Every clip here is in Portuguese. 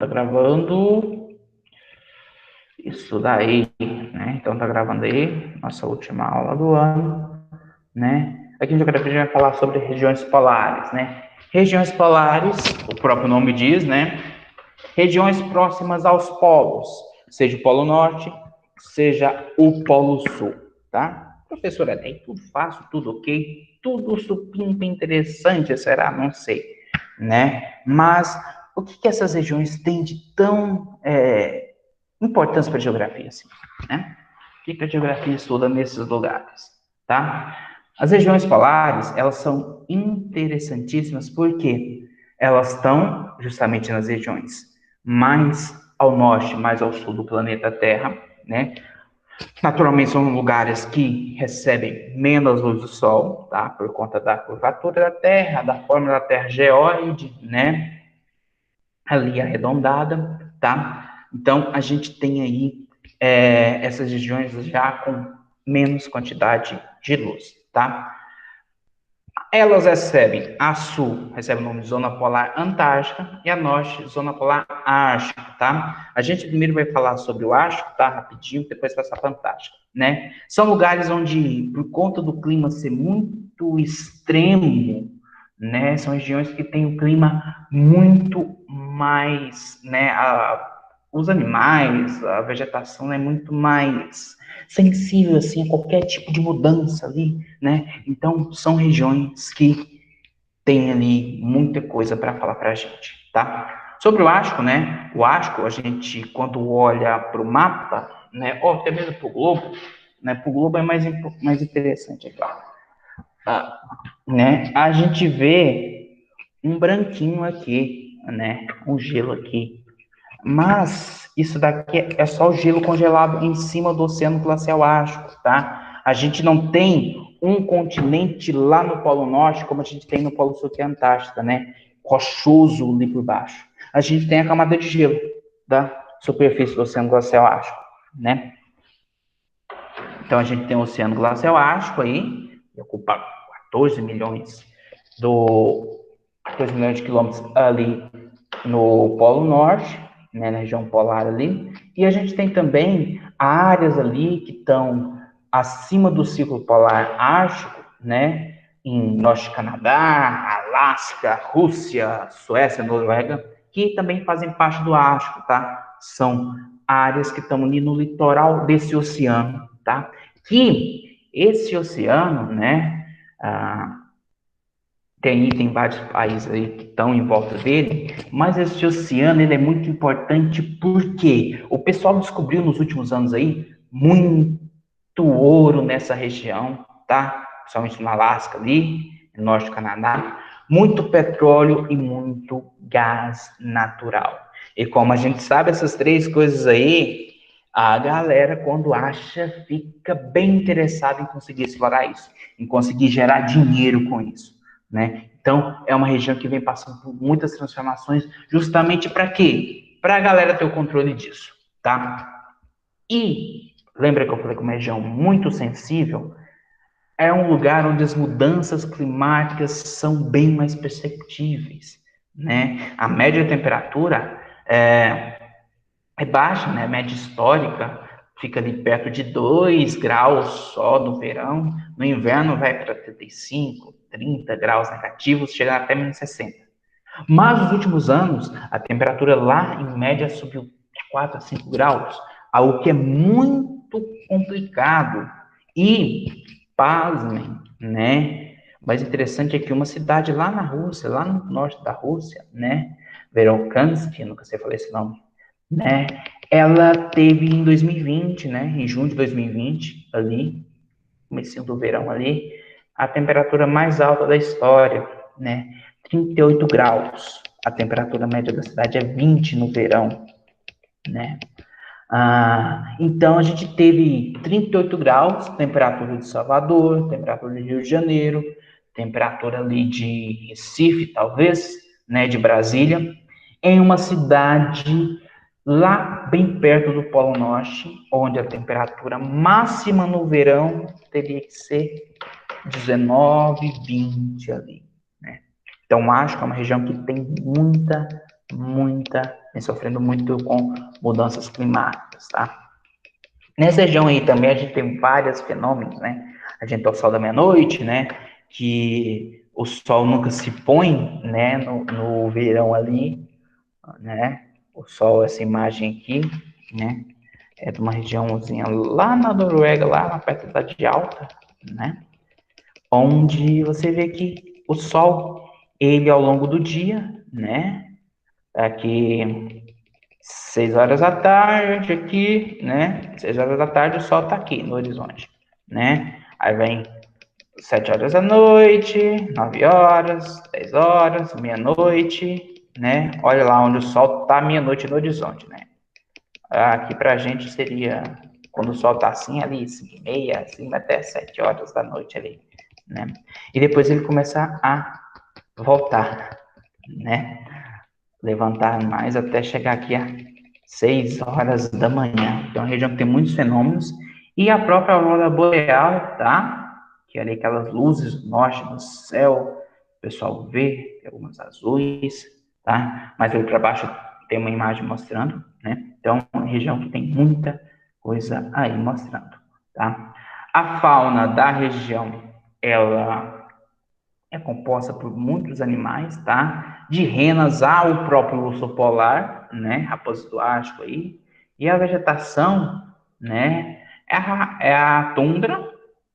Tá gravando isso daí, né? Então tá gravando aí nossa última aula do ano, né? Aqui em Geografia a gente vai falar sobre regiões polares, né? Regiões polares, o próprio nome diz, né? Regiões próximas aos polos, seja o Polo Norte, seja o Polo Sul, tá? Professora, tem tudo fácil, tudo ok, tudo supimpa interessante, será? Não sei, né? Mas o que essas regiões têm de tão importância para a geografia, assim, né? O que a geografia estuda nesses lugares, tá? As regiões polares, elas são interessantíssimas porque elas estão justamente nas regiões mais ao norte, mais ao sul do planeta Terra, né? Naturalmente são lugares que recebem menos luz do Sol, tá? Por conta da curvatura da Terra, da forma da Terra geóide, né? Ali arredondada, tá? Então a gente tem aí essas regiões já com menos quantidade de luz, tá? Elas recebem, a sul recebe o nome de Zona Polar Antártica e a norte, Zona Polar Ártica, tá? A gente primeiro vai falar sobre o Ártico, tá? Rapidinho, depois passar para a Antártica, né? São lugares onde, por conta do clima ser muito extremo, né? São regiões que têm um clima muito mais, né? Os animais, a vegetação é muito mais sensível, assim, a qualquer tipo de mudança ali, né? Então, são regiões que têm ali muita coisa para falar para a gente, tá? Sobre o Ártico, né? O Ártico, a gente, quando olha para o mapa, né? Ou até mesmo para o globo, né? Para o globo é mais interessante aqui, ó. Né? A gente vê um branquinho aqui, né? Um gelo aqui. Mas isso daqui é só o gelo congelado em cima do Oceano Glacial Ártico, tá? A gente não tem um continente lá no Polo Norte como a gente tem no Polo Sul, que é a Antártida, né? Rochoso ali por baixo. A gente tem a camada de gelo da superfície do Oceano Glacial Ártico, né? Então a gente tem o Oceano Glacial Ártico aí, que ocupa 14 milhões de quilômetros ali no Polo Norte, né, na região polar ali, e a gente tem também áreas ali que estão acima do círculo polar ártico, né, em Norte Canadá, Alasca, Rússia, Suécia, Noruega, que também fazem parte do Ártico, tá? São áreas que estão ali no litoral desse oceano, tá? Que esse oceano, né, tem vários países aí que estão em volta dele, mas esse oceano ele é muito importante porque o pessoal descobriu nos últimos anos aí muito ouro nessa região, tá? Principalmente no Alasca ali, no norte do Canadá, muito petróleo e muito gás natural. E como a gente sabe essas três coisas aí, a galera quando acha fica bem interessada em conseguir explorar isso, em conseguir gerar dinheiro com isso, né? Então, é uma região que vem passando por muitas transformações, justamente para quê? Para a galera ter o controle disso, tá? E, lembra que eu falei que é uma região muito sensível? É um lugar onde as mudanças climáticas são bem mais perceptíveis, né? A média temperatura é baixa, né? A média histórica fica ali perto de 2 graus só no verão. No inverno vai para 35, 30 graus negativos, chegando até menos 60. Mas nos últimos anos, a temperatura lá, em média, subiu de 4 a 5 graus, algo que é muito complicado. E, pasmem, né? O mais interessante é que uma cidade lá na Rússia, lá no norte da Rússia, né? Verokhansk, nunca sei falar esse nome, né? Ela teve em 2020, né? Em junho de 2020, ali, comecinho do verão ali, a temperatura mais alta da história, né? 38 graus. A temperatura média da cidade é 20 no verão, né? Então a gente teve 38 graus, temperatura de Salvador, temperatura de Rio de Janeiro, temperatura ali de Recife, talvez, né, de Brasília, em uma cidade lá bem perto do Polo Norte, onde a temperatura máxima no verão teria que ser 19, 20 ali, né? Então acho que é uma região que tem muita vem sofrendo muito com mudanças climáticas, tá? Nessa região aí também a gente tem vários fenômenos, né? A gente tem o sol da meia-noite, né? Que o sol nunca se põe, né? No verão ali, né? O sol, essa imagem aqui, né? É de uma regiãozinha lá na Noruega, lá na perto da Cidade Alta, né? Onde você vê que o sol, ele ao longo do dia, né? Aqui 6 horas da tarde aqui, né? 6 horas da tarde o sol tá aqui no horizonte, né? Aí vem 7 horas da noite, 9 horas, 10 horas, meia-noite, né? Olha lá onde o sol tá meia-noite no horizonte, né? Aqui pra gente seria quando o sol tá assim ali, 5h30, assim, até 7 horas da noite ali, né? E depois ele começa a voltar, né? Levantar mais até chegar aqui a 6 horas da manhã. Então, é uma região que tem muitos fenômenos. E a própria aurora boreal, tá? Que é ali aquelas luzes do norte no céu. O pessoal vê, tem algumas azuis, tá? Mas ali para baixo tem uma imagem mostrando, né? Então, é uma região que tem muita coisa aí mostrando, tá? A fauna da região, ela é composta por muitos animais, tá? De renas ao próprio urso polar, né? Raposa do Ártico aí. E a vegetação, né? É a tundra,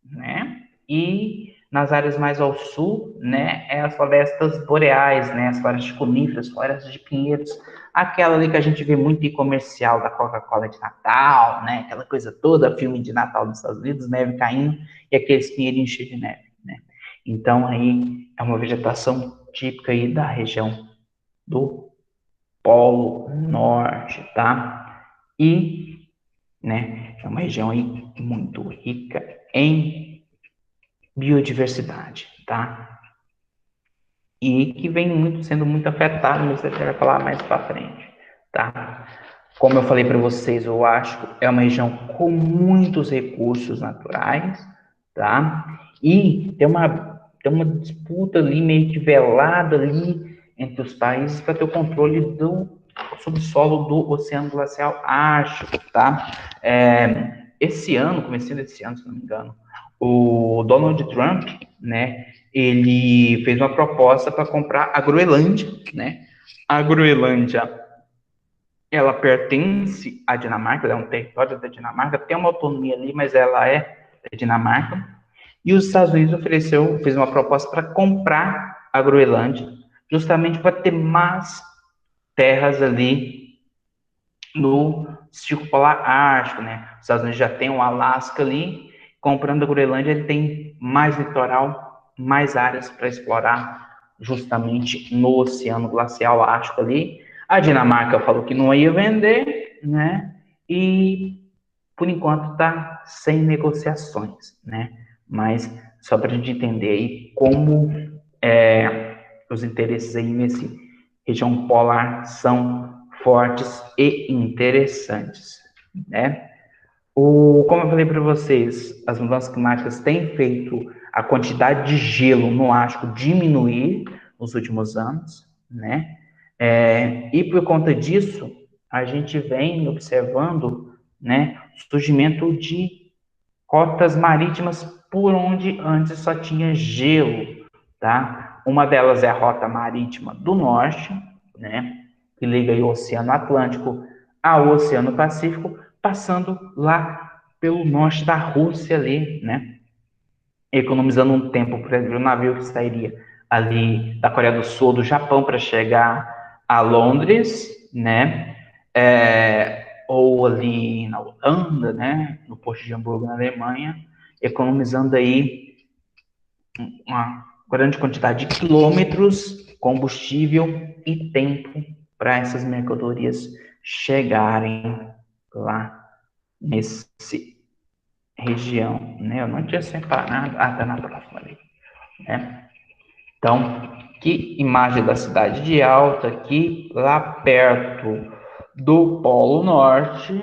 né? E nas áreas mais ao sul, né? É as florestas boreais, né? As florestas de coníferas, florestas de pinheiros. Aquela ali que a gente vê muito em comercial da Coca-Cola de Natal, né? Aquela coisa toda, filme de Natal nos Estados Unidos, neve caindo e aqueles pinheirinhos cheios de neve, né? Então, aí é uma vegetação típica aí da região do Polo Norte, tá? E, né, é uma região aí muito rica em biodiversidade, tá? E que vem sendo muito afetada, mas a gente vai falar mais para frente, tá? Como eu falei para vocês, eu acho que é uma região com muitos recursos naturais, tá? E tem uma disputa ali meio que velada ali entre os países para ter o controle do subsolo do Oceano Glacial Ártico, tá? Esse ano, começando esse ano, se não me engano, o Donald Trump, né? Ele fez uma proposta para comprar a Groenlândia, né? A Groenlândia, ela pertence à Dinamarca, ela é um território da Dinamarca, tem uma autonomia ali, mas ela é da Dinamarca. E os Estados Unidos fez uma proposta para comprar a Groenlândia, justamente para ter mais terras ali no Círculo Polar Ártico, né? Os Estados Unidos já tem o Alasca ali, comprando a Groenlândia, ele tem mais litoral, mais áreas para explorar, justamente no Oceano Glacial Ártico ali. A Dinamarca falou que não ia vender, né? E por enquanto está sem negociações, né? Mas só para a gente entender aí como os interesses aí nesse região polar são fortes e interessantes, né? Como eu falei para vocês, as mudanças climáticas têm feito a quantidade de gelo no Ártico diminuir nos últimos anos, né? E por conta disso, a gente vem observando, né, o surgimento de rotas marítimas por onde antes só tinha gelo, tá? Uma delas é a rota marítima do norte, né, que liga o Oceano Atlântico ao Oceano Pacífico, passando lá pelo norte da Rússia ali, né, economizando um tempo, por exemplo, o navio que sairia ali da Coreia do Sul, do Japão, para chegar a Londres, né, ou ali na Holanda, né, no Porto de Hamburgo, na Alemanha, economizando aí uma grande quantidade de quilômetros, combustível e tempo para essas mercadorias chegarem lá nesse região, né? Eu não tinha separado, tá na próxima ali, né? Então, que imagem da cidade de Alta aqui, lá perto do Polo Norte,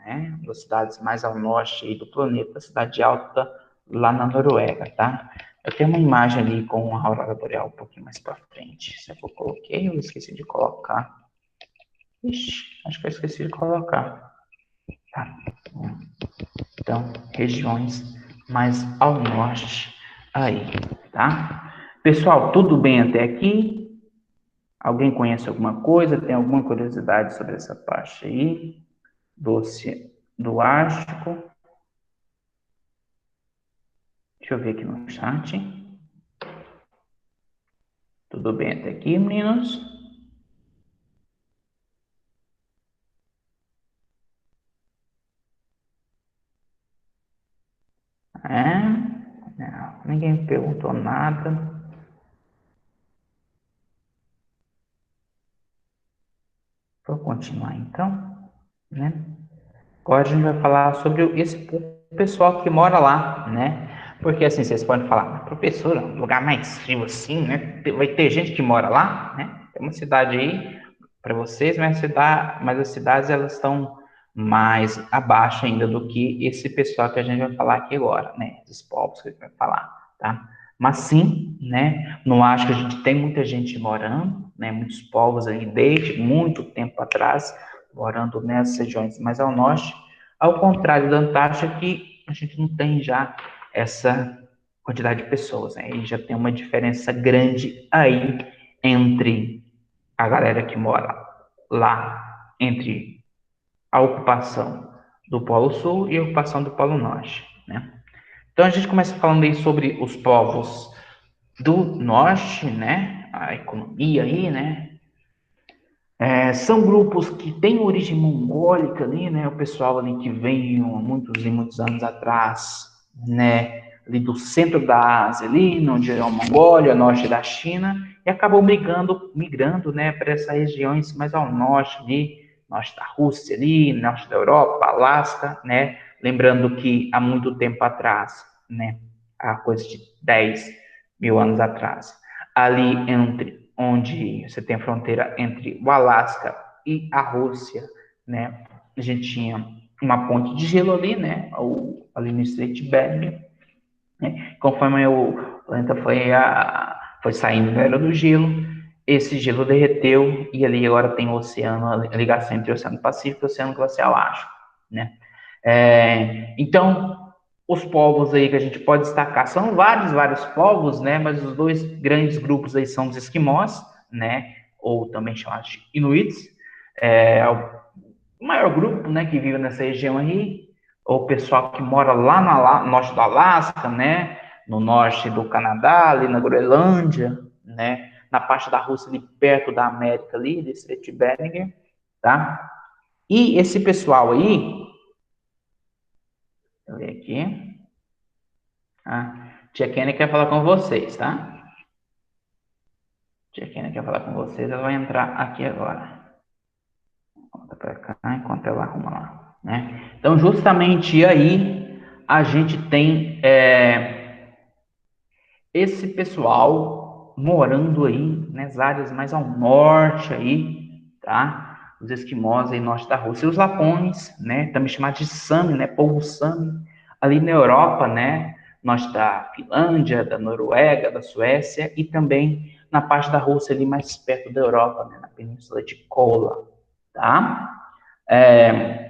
né? Das cidades mais ao norte aí do planeta, a cidade de Alta, lá na Noruega, tá? Eu tenho uma imagem ali com a aurora boreal um pouquinho mais para frente. Se eu coloquei, eu esqueci de colocar. Ixi, acho que eu esqueci de colocar. Tá. Então, regiões mais ao norte aí, tá? Pessoal, tudo bem até aqui? Alguém conhece alguma coisa? Tem alguma curiosidade sobre essa parte aí? Do Ártico? Deixa eu ver aqui no chat. Tudo bem até aqui, meninos? É? Não, ninguém perguntou nada. Vou continuar então, né? Agora a gente vai falar sobre o pessoal que mora lá, né? Porque assim, vocês podem falar, mas professor, é um lugar mais frio assim, né? Vai ter gente que mora lá, né? Tem uma cidade aí para vocês, mas as cidades elas estão mais abaixo ainda do que esse pessoal que a gente vai falar aqui agora, né? Os povos que a gente vai falar, tá? Mas sim, né? Não acho que a gente tem muita gente morando, né? Muitos povos aí desde muito tempo atrás morando nessas regiões mais ao norte, ao contrário da Antártica, que a gente não tem já essa quantidade de pessoas, né? E já tem uma diferença grande aí entre a galera que mora lá, entre a ocupação do Polo Sul e a ocupação do Polo Norte, né? Então a gente começa falando aí sobre os povos do norte, né? A economia aí, né? São grupos que têm origem mongólica ali, né? O pessoal ali que veio há muitos e muitos anos atrás, né? Ali do centro da Ásia, ali, onde é a Mongólia, norte da China, e acabou migrando, né, para essas regiões mais ao norte ali, norte da Rússia ali, norte da Europa, Alasca, né? Lembrando que há muito tempo atrás, né? Há coisa de 10.000 anos atrás, ali entre onde você tem a fronteira entre o Alasca e a Rússia, né? A gente tinha uma ponte de gelo ali, né? Ali no Estreito de Bering, né? Conforme o planeta foi saindo da era do gelo, esse gelo derreteu e ali agora tem o oceano, a ligação entre o Oceano Pacífico e o Oceano Glacial Ártico, né? Então, os povos aí que a gente pode destacar são vários povos, né? Mas os dois grandes grupos aí são os esquimós, né? Ou também chamados de Inuits. O maior grupo, né, que vive nessa região aí, o pessoal que mora lá no norte do Alasca, né? No norte do Canadá, ali na Groenlândia, né? Na parte da Rússia, ali perto da América, ali, de Estreito de Bering, tá? E esse pessoal aí, deixa eu ver aqui. Tia Kenny quer falar com vocês, tá? Tia Kenny quer falar com vocês, ela vai entrar aqui agora. Volta pra cá enquanto ela arruma lá, né? Então, justamente aí, a gente tem esse pessoal morando aí nas áreas mais ao norte aí, tá? Os esquimós aí norte da Rússia. E os lapões, né? Também chamados de Sami, né? Povo Sami. Ali na Europa, né? Norte da Finlândia, da Noruega, da Suécia e também na parte da Rússia ali mais perto da Europa, né? Na Península de Kola, tá? É,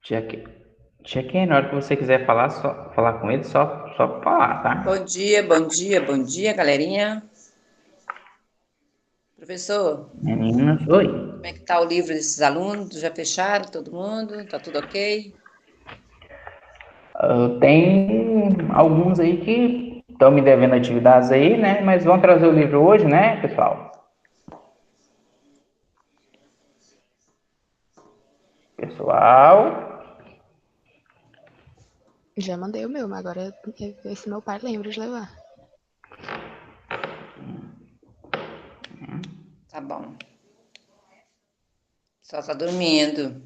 Tia na hora que você quiser falar, só falar com ele, só falar, tá? Bom dia, galerinha. Professor, Meninas, oi. como é que tá o livro desses alunos? Já fecharam todo mundo? Tá tudo ok? Tem alguns aí que estão me devendo atividades aí, né? Mas vão trazer o livro hoje, né, pessoal? Pessoal, Já mandei o meu, mas agora ver se meu pai lembra de levar. Tá bom. Só tá dormindo.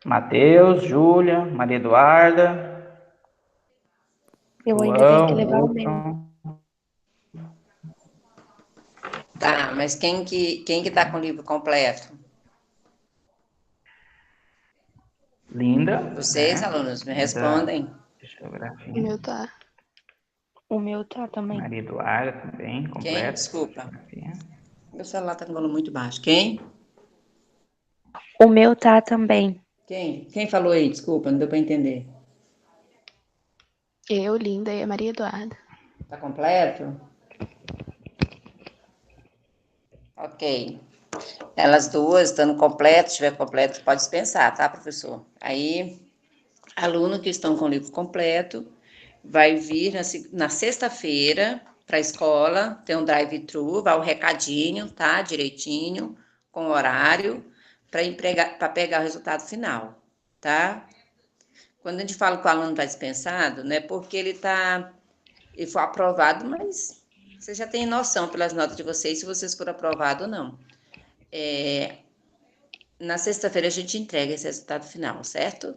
Matheus, Júlia, Maria Eduarda, Eu ainda tenho que João, levar o meu. Wilson, Tá, mas quem que tá com o livro completo? Linda, Vocês, né? alunos, me É da respondem. O meu geografia. tá. O meu tá também. Maria Eduarda também, Quem? completo. Desculpa. Meu celular tá com volume muito baixo. Quem? O meu tá também. Quem? Quem falou aí? Desculpa, não deu para entender. Eu, Linda e a Maria Eduarda. Tá completo? Ok. Elas duas, estando completo, se estiver completo, pode dispensar, tá, professor? Aí, aluno que estão com o livro completo, vai vir na sexta-feira para a escola, tem um drive-thru, vai o recadinho, tá? Direitinho, com horário, para pegar o resultado final, tá? Quando a gente fala que o aluno está dispensado, não é porque ele foi aprovado, mas vocês já têm noção pelas notas de vocês se vocês foram aprovados ou não. Na sexta-feira a gente entrega esse resultado final, certo?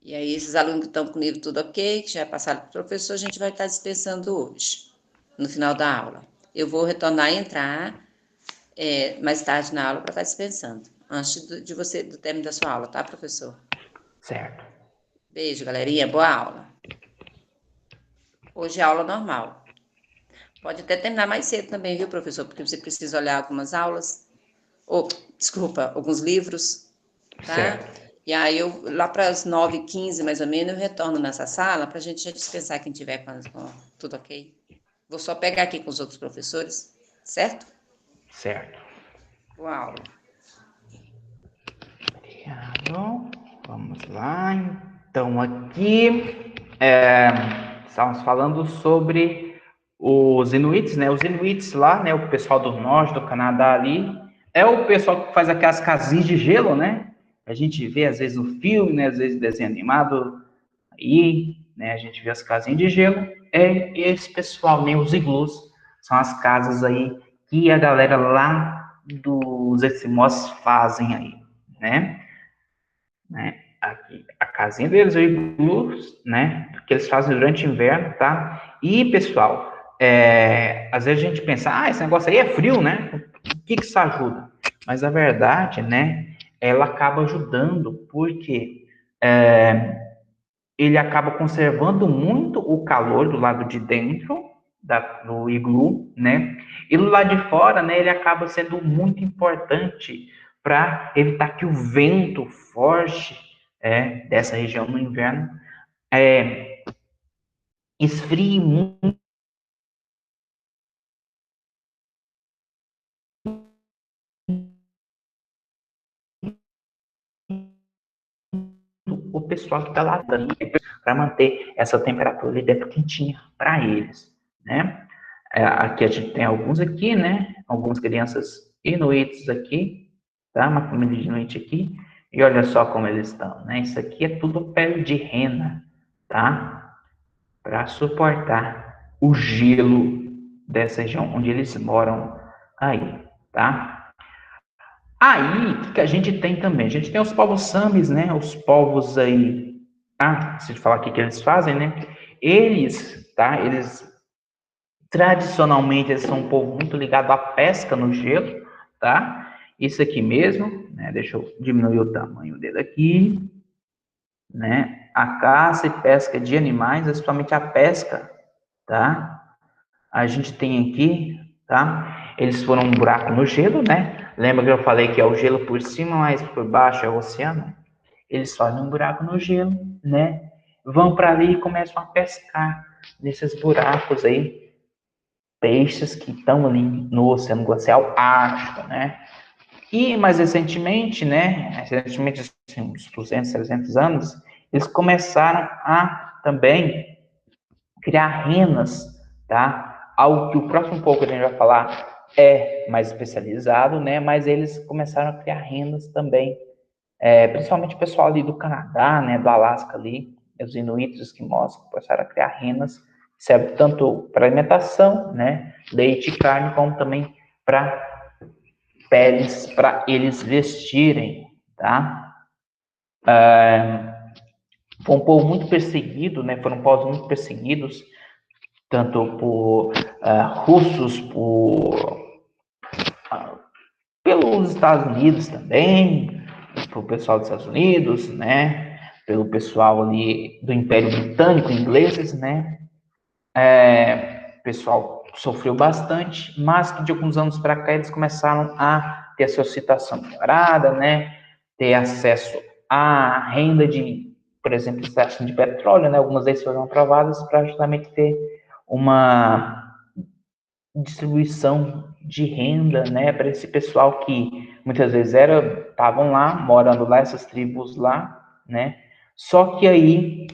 E aí, esses alunos que estão com o nível tudo ok, que já passaram para o professor, a gente vai estar dispensando hoje, no final da aula. Eu vou retornar e entrar mais tarde na aula para estar dispensando, antes do término da sua aula, tá, professor? Certo. Beijo, galerinha. Boa aula. Hoje é aula normal. Pode até terminar mais cedo também, viu, professor? Porque você precisa olhar algumas aulas, desculpa, alguns livros, tá? Certo. E aí, lá para as 9h15, mais ou menos, eu retorno nessa sala para a gente já dispensar quem tiver com tudo ok. Vou só pegar aqui com os outros professores, certo? Certo. Boa aula. Obrigado. Vamos lá. Então, aqui estamos falando sobre os Inuits, né? Os Inuits lá, né? O pessoal do norte do Canadá ali, é o pessoal que faz aquelas casinhas de gelo, né? A gente vê às vezes no filme, né? Às vezes desenho animado aí, né? A gente vê as casinhas de gelo. É esse pessoal, né? Os iglus são as casas aí que a galera lá dos Eskimós fazem aí, né? Aqui, a casinha deles, o iglu, né? Que eles fazem durante o inverno, tá? E, pessoal, às vezes a gente pensa, esse negócio aí é frio, né? O que isso ajuda? Mas a verdade, né? Ela acaba ajudando porque ele acaba conservando muito o calor do lado de dentro do iglu, né? E do lado de fora, né? Ele acaba sendo muito importante para evitar que o vento forte dessa região no inverno esfrie muito o pessoal que está lá dentro, para manter essa temperatura ali dentro quentinha para eles, né? Aqui a gente tem alguns aqui, né? Algumas crianças inuites aqui, tá? Uma família de inuit aqui. E olha só como eles estão, né? Isso aqui é tudo pele de rena, tá? Para suportar o gelo dessa região onde eles moram aí, tá? Aí, o que a gente tem também? A gente tem os povos samis, né? Os povos aí. Se eu falar aqui que eles fazem, né? Eles, tá? Eles tradicionalmente eles são um povo muito ligado à pesca no gelo, tá? Isso aqui mesmo, né? Deixa eu diminuir o tamanho dele aqui, né? A caça e pesca de animais, principalmente a pesca, tá? A gente tem aqui, tá? Eles foram um buraco no gelo, né? Lembra que eu falei que é o gelo por cima, mas por baixo é o oceano? Eles fazem um buraco no gelo, né? Vão para ali e começam a pescar nesses buracos aí, peixes que estão ali no Oceano Glacial Ártico, né? E mais recentemente, né? Recentemente, assim, uns 200, 300 anos, eles começaram a também criar renas, tá? Algo que o próximo pouco a gente vai falar é mais especializado, né? Mas eles começaram a criar renas também, principalmente o pessoal ali do Canadá, né? Do Alasca ali, os inuitos, esquimós, começaram a criar renas, serve tanto para alimentação, né? Leite e carne, como também para peles, para eles vestirem, tá? Foi um povo muito perseguido, né? Foram povos muito perseguidos, tanto por russos, pelos Estados Unidos também, por pessoal dos Estados Unidos, né? pelo pessoal ali do Império Britânico, ingleses, né? O pessoal sofreu bastante, mas que de alguns anos para cá eles começaram a ter a sua situação melhorada, né? Ter acesso à renda de, por exemplo, extração de petróleo, né? Algumas leis foram aprovadas para justamente ter uma distribuição de renda, né, para esse pessoal que muitas vezes estavam lá, morando lá, essas tribos lá, né? Só que aí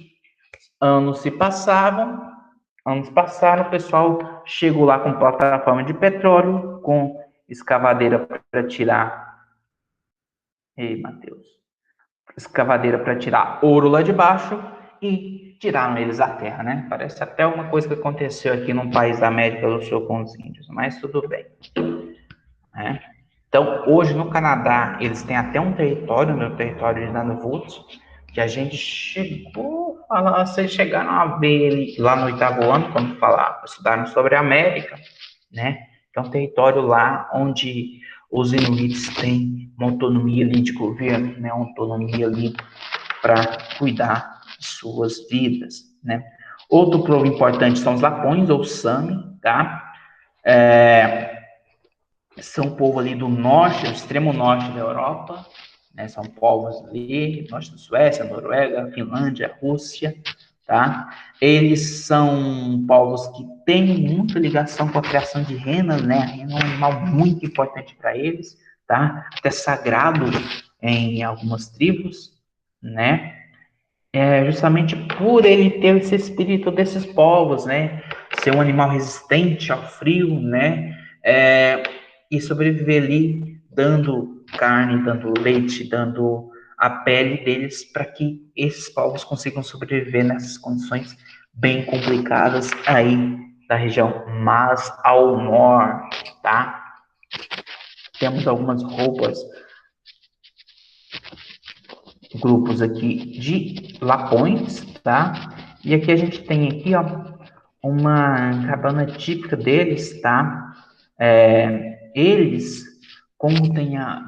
anos se passavam, anos passaram, o pessoal chegou lá com plataforma de petróleo, com escavadeira para tirar. Ei, Matheus. Escavadeira para tirar ouro lá de baixo e tiraram eles da terra, né? Parece até uma coisa que aconteceu aqui num país da América do Sul com os índios, mas tudo bem, né? Então, hoje no Canadá, eles têm até um território, no território de Nunavut, que a gente chegou a falar, vocês chegaram a ver ele lá no 8º ano, quando estudaram sobre a América, né? Que é um território lá onde os Inuits têm uma autonomia ali de governo, né? Uma autonomia ali para cuidar de suas vidas, né? Outro povo importante são os Lapões, ou Sami, tá? São um povo ali do norte, do extremo norte da Europa, né? São povos ali, norte da Suécia, Noruega, Finlândia, Rússia, tá? Eles são povos que têm muita ligação com a criação de rena, né? A rena é um animal muito importante para eles, tá? Até sagrado em algumas tribos, né? Justamente por ele ter esse espírito desses povos, né? Ser um animal resistente ao frio, né? E sobreviver ali dando carne, dando leite, dando a pele deles para que esses povos consigam sobreviver nessas condições bem complicadas aí da região mais ao norte, tá? Temos algumas roupas, grupos aqui de lapões, tá? E aqui a gente tem aqui, ó, uma cabana típica deles, tá? Eles, como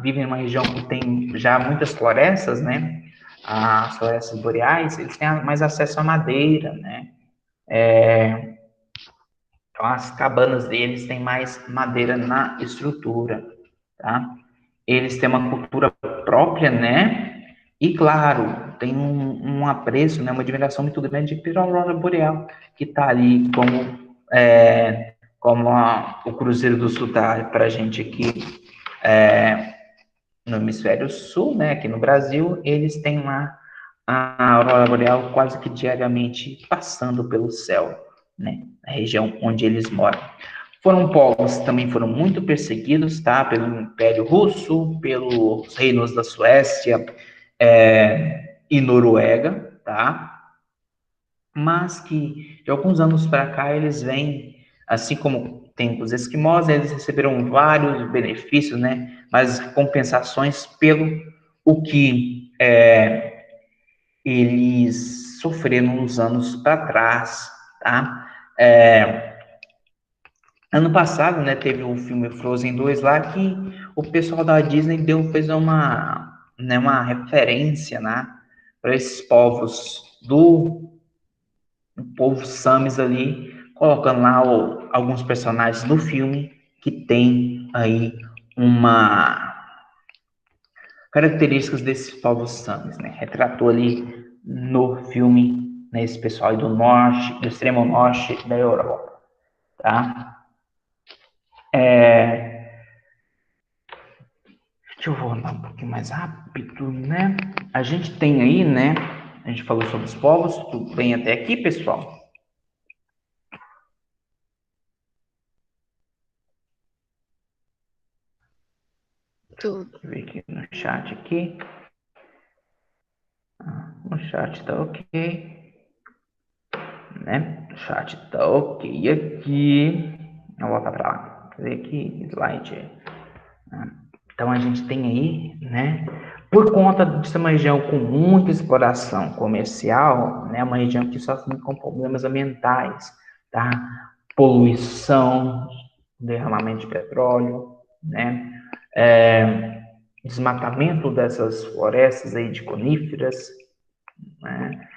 vivem em uma região que tem já muitas florestas, né? As florestas boreais, eles têm mais acesso à madeira, né? Então, as cabanas deles têm mais madeira na estrutura, tá? Eles têm uma cultura própria, né? E, claro, tem um apreço, né? Uma admiração muito grande pela aurora boreal, que está ali como o Cruzeiro do Sul está para a gente aqui no hemisfério sul, né? Aqui no Brasil, eles têm lá a aurora boreal quase que diariamente passando pelo céu, né? Na região onde eles moram. Foram povos que também foram muito perseguidos, tá? Pelo Império Russo, pelos reinos da Suécia e Noruega, tá? Mas que de alguns anos para cá eles vêm, assim como tem os esquimós, eles receberam vários benefícios, né? Mas compensações pelo o que eles sofreram nos anos para trás, tá? Ano passado, né, teve o filme Frozen 2 lá que o pessoal da Disney fez uma referência, né, para esses povos do povo Samis ali, colocando lá alguns personagens do filme que tem aí uma características desses povos Samis, né? Retratou ali no filme, né, esse pessoal aí do norte, do extremo norte da Europa, tá? Deixa eu voltar um pouquinho mais rápido, né? A gente tem aí, né? A gente falou sobre os povos, tudo bem até aqui, pessoal? Tudo. Deixa eu ver aqui no chat aqui. O chat tá ok, né? O chat tá ok aqui. Vou voltar para lá. Cadê aqui? Slide. Então a gente tem aí, né? Por conta de ser uma região com muita exploração comercial, né? Uma região que sofre muito com problemas ambientais, tá? Poluição, derramamento de petróleo, né? Desmatamento dessas florestas aí de coníferas, né?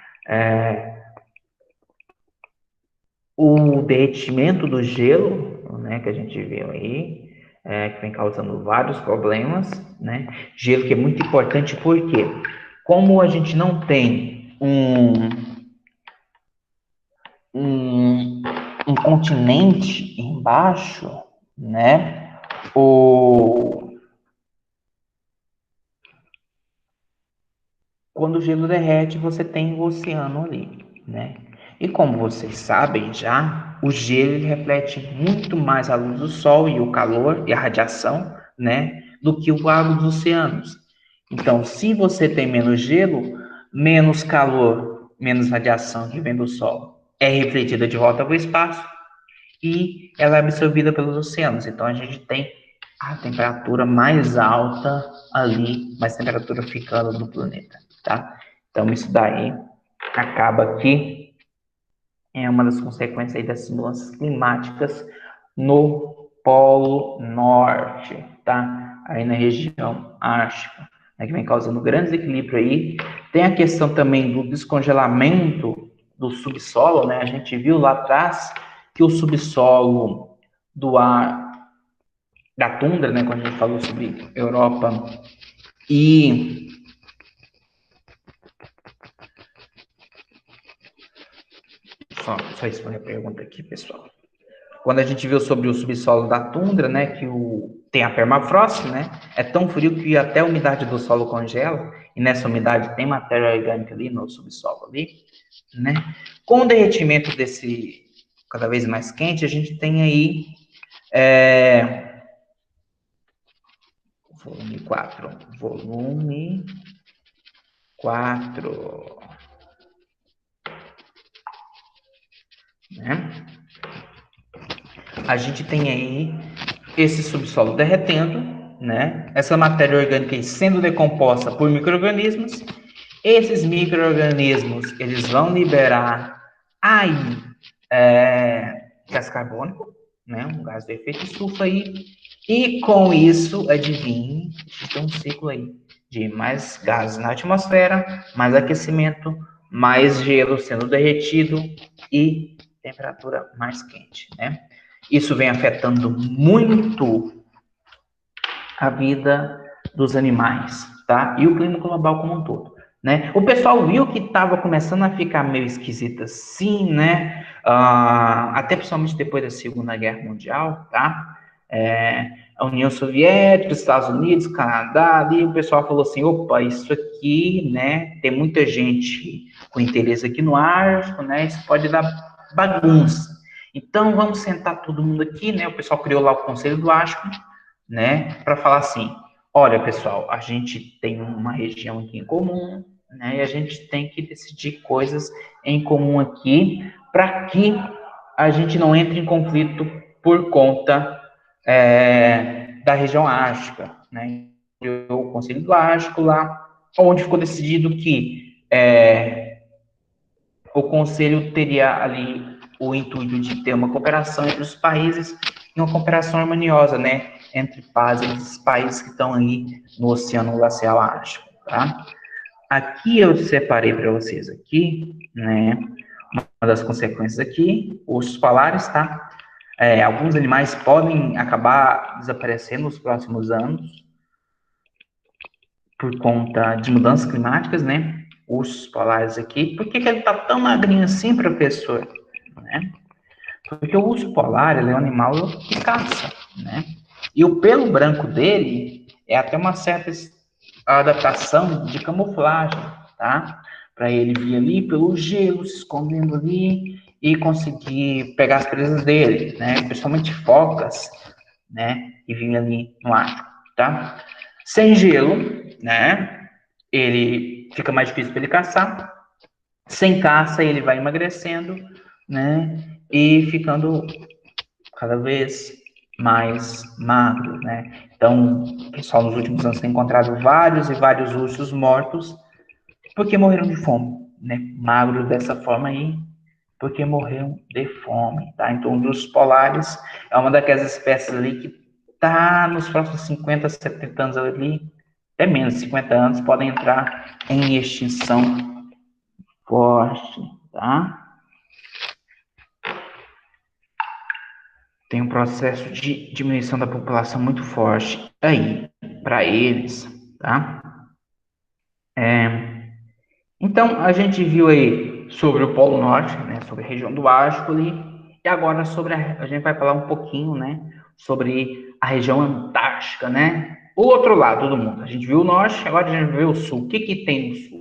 O derretimento do gelo, né, que a gente viu aí, que vem causando vários problemas, né? Gelo que é muito importante porque, como a gente não tem um continente embaixo, né? Quando o gelo derrete, você tem o oceano ali, né? E como vocês sabem já, o gelo ele reflete muito mais a luz do sol e o calor e a radiação, né, do que o água dos oceanos. Então, se você tem menos gelo, menos calor, menos radiação que vem do sol é refletida de volta para o espaço e ela é absorvida pelos oceanos. Então, a gente tem a temperatura mais alta ali, mais temperatura ficando no planeta, tá? Então, isso daí acaba que é uma das consequências aí das mudanças climáticas no Polo Norte, tá? Aí na região ártica, né, que vem causando grandes equilíbrios aí. Tem a questão também do descongelamento do subsolo, né? A gente viu lá atrás que o subsolo do ar da tundra, né, quando a gente falou sobre Europa e só responder a pergunta aqui, pessoal. Quando a gente viu sobre o subsolo da tundra, né, que tem a permafrost, né, é tão frio que até a umidade do solo congela, e nessa umidade tem matéria orgânica ali no subsolo ali, né. Com o derretimento desse cada vez mais quente, a gente tem aí volume 4, né? A gente tem aí esse subsolo derretendo, né? Essa matéria orgânica sendo decomposta por micro-organismos. Esses micro-organismos, eles vão liberar aí gás carbônico, né? Um gás do efeito estufa aí. E com isso, adivinhe, a gente tem um ciclo aí de mais gases na atmosfera, mais aquecimento, mais gelo sendo derretido e temperatura mais quente, né? Isso vem afetando muito a vida dos animais, tá? E o clima global como um todo, né? O pessoal viu que estava começando a ficar meio esquisito assim, né? Até principalmente depois da Segunda Guerra Mundial, tá? A União Soviética, os Estados Unidos, Canadá, ali o pessoal falou assim, opa, isso aqui, né? Tem muita gente com interesse aqui no Ártico, né? Isso pode dar bagunça. Então, vamos sentar todo mundo aqui, né? O pessoal criou lá o Conselho do Ártico, né? Para falar assim, olha, pessoal, a gente tem uma região aqui em comum, né? E a gente tem que decidir coisas em comum aqui para que a gente não entre em conflito por conta da região ártica, né? O Conselho do Ártico lá, onde ficou decidido que o Conselho teria ali o intuito de ter uma cooperação entre os países e uma cooperação harmoniosa, né, entre esses países que estão aí no Oceano Glacial Ártico, tá? Aqui eu separei para vocês aqui, né, uma das consequências aqui, ursos polares, tá? Alguns animais podem acabar desaparecendo nos próximos anos por conta de mudanças climáticas, né? Ursos polares aqui. Por que ele tá tão magrinho assim, professor? Né? Porque o urso polar ele é um animal que caça, né? E o pelo branco dele é até uma certa adaptação de camuflagem, tá? Para ele vir ali pelo gelo, se escondendo ali e conseguir pegar as presas dele, né? Principalmente focas, né? E vir ali no Ártico, tá? Sem gelo, né? Ele fica mais difícil para ele caçar. Sem caça, ele vai emagrecendo, né? E ficando cada vez mais magro, né? Então, o pessoal nos últimos anos tem encontrado vários e vários ursos mortos porque morreram de fome, né? Magro dessa forma aí, porque morreram de fome, tá? Então, os ursos polares é uma daquelas espécies ali que tá nos próximos 50, 70 anos ali, até menos 50 anos, podem entrar em extinção forte, tá? Tem um processo de diminuição da população muito forte aí, para eles, tá? Então, a gente viu aí sobre o Polo Norte, né, sobre a região do Ártico ali, e agora a gente vai falar um pouquinho, né, sobre a região Antártica, né? O outro lado do mundo. A gente viu o Norte, agora a gente vai ver o Sul. O que que tem no Sul?